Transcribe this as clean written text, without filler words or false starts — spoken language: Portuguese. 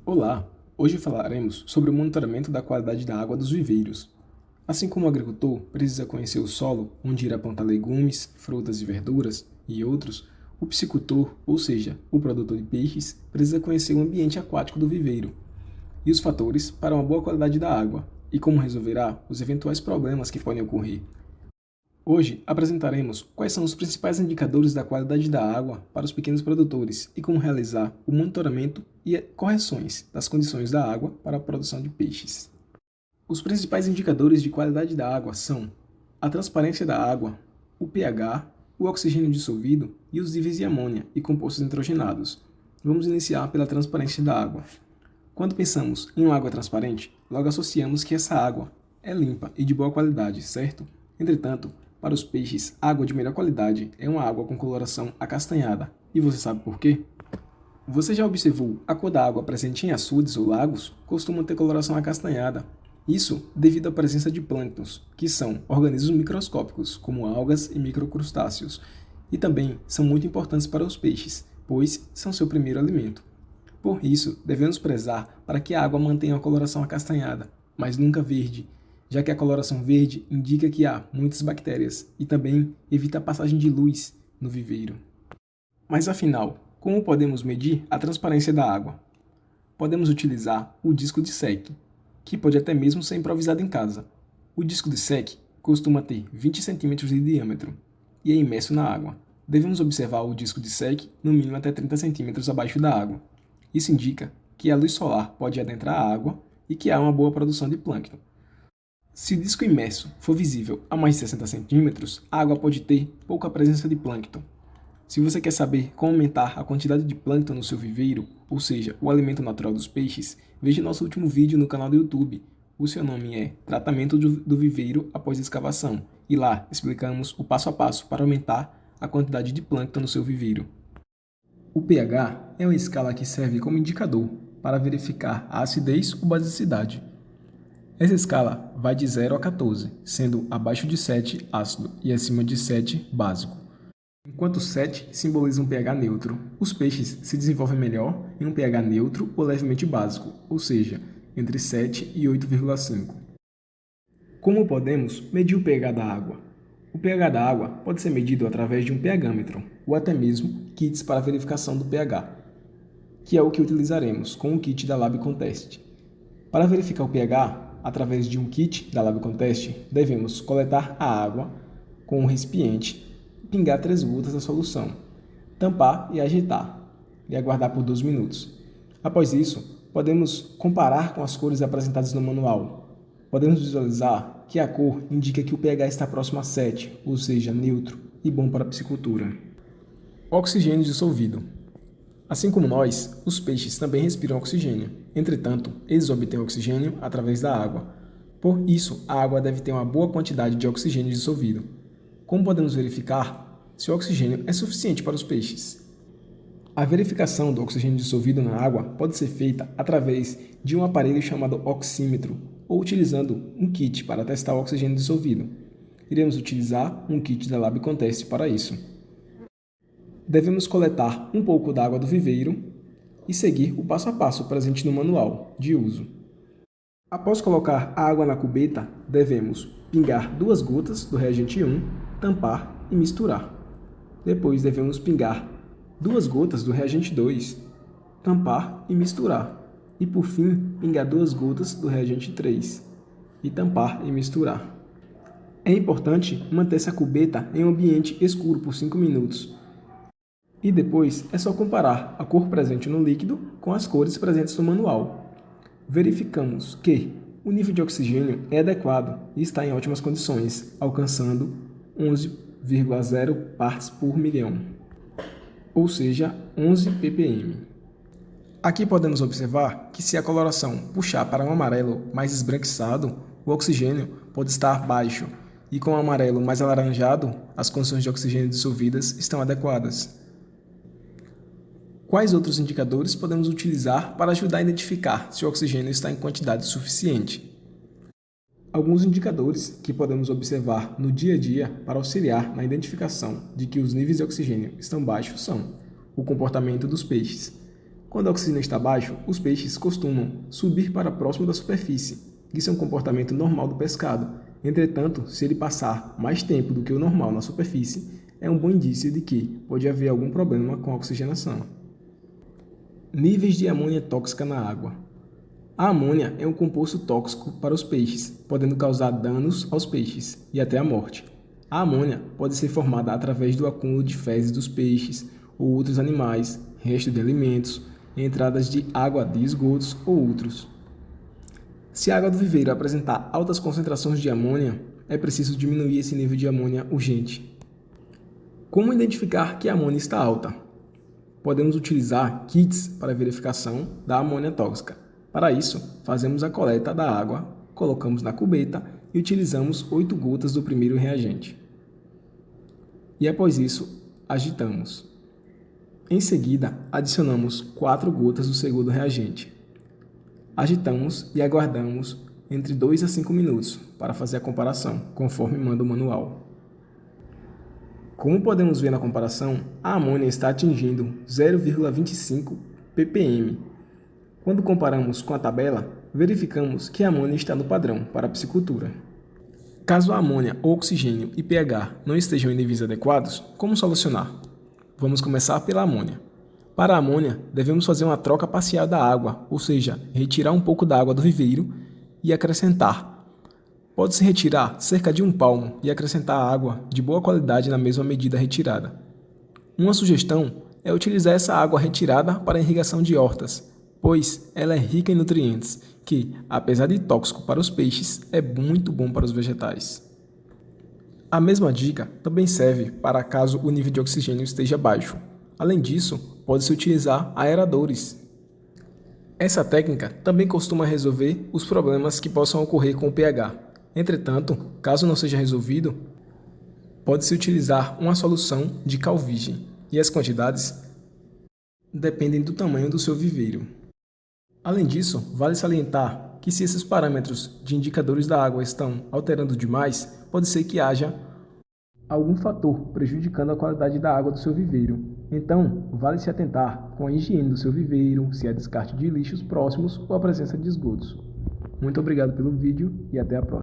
Olá! Hoje falaremos sobre o monitoramento da qualidade da água dos viveiros. Assim como o agricultor precisa conhecer o solo onde irá plantar legumes, frutas e verduras e outros, o piscicultor, ou seja, o produtor de peixes, precisa conhecer o ambiente aquático do viveiro e os fatores para uma boa qualidade da água e como resolverá os eventuais problemas que podem ocorrer. Hoje apresentaremos quais são os principais indicadores da qualidade da água para os pequenos produtores e como realizar o monitoramento e correções das condições da água para a produção de peixes. Os principais indicadores de qualidade da água são a transparência da água, o pH, o oxigênio dissolvido e os níveis de amônia e compostos nitrogenados. Vamos iniciar pela transparência da água. Quando pensamos em uma água transparente, logo associamos que essa água é limpa e de boa qualidade, certo? Entretanto, para os peixes, a água de melhor qualidade é uma água com coloração acastanhada. E você sabe por quê? Você já observou a cor da água presente em açudes ou lagos? Costuma ter coloração acastanhada. Isso devido à presença de plânctons, que são organismos microscópicos, como algas e microcrustáceos, e também são muito importantes para os peixes, pois são seu primeiro alimento. Por isso, devemos prezar para que a água mantenha a coloração acastanhada, mas nunca verde, já que a coloração verde indica que há muitas bactérias e também evita a passagem de luz no viveiro. Mas afinal, como podemos medir a transparência da água? Podemos utilizar o disco de SEC, que pode até mesmo ser improvisado em casa. O disco de SEC costuma ter 20 cm de diâmetro e é imerso na água. Devemos observar o disco de SEC no mínimo até 30 cm abaixo da água. Isso indica que a luz solar pode adentrar a água e que há uma boa produção de plâncton. Se o disco imerso for visível a mais de 60 cm, a água pode ter pouca presença de plâncton. Se você quer saber como aumentar a quantidade de plâncton no seu viveiro, ou seja, o alimento natural dos peixes, veja nosso último vídeo no canal do YouTube. O seu nome é Tratamento do Viveiro após escavação, e lá explicamos o passo a passo para aumentar a quantidade de plâncton no seu viveiro. O pH é uma escala que serve como indicador para verificar a acidez ou basicidade. Essa escala vai de 0 a 14, sendo abaixo de 7 ácido e acima de 7 básico. Enquanto 7 simboliza um pH neutro, os peixes se desenvolvem melhor em um pH neutro ou levemente básico, ou seja, entre 7 e 8,5. Como podemos medir o pH da água? O pH da água pode ser medido através de um pHmetro, ou até mesmo kits para verificação do pH, que é o que utilizaremos com o kit da LabContest. Para verificar o pH, através de um kit da LabContest, devemos coletar a água com um recipiente, pingar 3 gotas da solução, tampar e agitar, e aguardar por 2 minutos. Após isso, podemos comparar com as cores apresentadas no manual. Podemos visualizar que a cor indica que o pH está próximo a 7, ou seja, neutro e bom para a piscicultura. Oxigênio dissolvido. Assim como nós, os peixes também respiram oxigênio. Entretanto, eles obtêm oxigênio através da água. Por isso, a água deve ter uma boa quantidade de oxigênio dissolvido. Como podemos verificar se o oxigênio é suficiente para os peixes? A verificação do oxigênio dissolvido na água pode ser feita através de um aparelho chamado oxímetro ou utilizando um kit para testar o oxigênio dissolvido. Iremos utilizar um kit da LabContest para isso. Devemos coletar um pouco da água do viveiro e seguir o passo a passo presente no manual de uso. Após colocar a água na cubeta, devemos pingar 2 gotas do reagente 1, tampar e misturar. Depois devemos pingar 2 gotas do reagente 2, tampar e misturar. E por fim, pingar 2 gotas do reagente 3 e tampar e misturar. É importante manter essa cubeta em um ambiente escuro por 5 minutos. E depois é só comparar a cor presente no líquido com as cores presentes no manual. Verificamos que o nível de oxigênio é adequado e está em ótimas condições, alcançando 11,0 partes por milhão, ou seja, 11 ppm. Aqui podemos observar que se a coloração puxar para um amarelo mais esbranquiçado, o oxigênio pode estar baixo, e com o amarelo mais alaranjado, as condições de oxigênio dissolvidas estão adequadas. Quais outros indicadores podemos utilizar para ajudar a identificar se o oxigênio está em quantidade suficiente? Alguns indicadores que podemos observar no dia a dia para auxiliar na identificação de que os níveis de oxigênio estão baixos são o comportamento dos peixes. Quando o oxigênio está baixo, os peixes costumam subir para próximo da superfície. Isso é um comportamento normal do pescado. Entretanto, se ele passar mais tempo do que o normal na superfície, é um bom indício de que pode haver algum problema com a oxigenação. Níveis de amônia tóxica na água. A amônia é um composto tóxico para os peixes, podendo causar danos aos peixes e até a morte. A amônia pode ser formada através do acúmulo de fezes dos peixes ou outros animais, restos de alimentos, entradas de água de esgotos ou outros. Se a água do viveiro apresentar altas concentrações de amônia, é preciso diminuir esse nível de amônia urgente. Como identificar que a amônia está alta? Podemos utilizar kits para verificação da amônia tóxica. Para isso, fazemos a coleta da água, colocamos na cubeta e utilizamos 8 gotas do primeiro reagente. E após isso, agitamos. Em seguida, adicionamos 4 gotas do segundo reagente. Agitamos e aguardamos entre 2 a 5 minutos para fazer a comparação, conforme manda o manual. Como podemos ver na comparação, a amônia está atingindo 0,25 ppm. Quando comparamos com a tabela, verificamos que a amônia está no padrão para a piscicultura. Caso a amônia, o oxigênio e pH não estejam em níveis adequados, como solucionar? Vamos começar pela amônia. Para a amônia, devemos fazer uma troca parcial da água, ou seja, retirar um pouco da água do viveiro e acrescentar. Pode-se retirar cerca de 1 palmo e acrescentar água de boa qualidade na mesma medida retirada. Uma sugestão é utilizar essa água retirada para a irrigação de hortas, pois ela é rica em nutrientes, que, apesar de tóxico para os peixes, é muito bom para os vegetais. A mesma dica também serve para caso o nível de oxigênio esteja baixo. Além disso, pode-se utilizar aeradores. Essa técnica também costuma resolver os problemas que possam ocorrer com o pH. Entretanto, caso não seja resolvido, pode-se utilizar uma solução de calvígem, e as quantidades dependem do tamanho do seu viveiro. Além disso, vale salientar que se esses parâmetros de indicadores da água estão alterando demais, pode ser que haja algum fator prejudicando a qualidade da água do seu viveiro. Então, vale se atentar com a higiene do seu viveiro, se há descarte de lixos próximos ou a presença de esgotos. Muito obrigado pelo vídeo e até a próxima.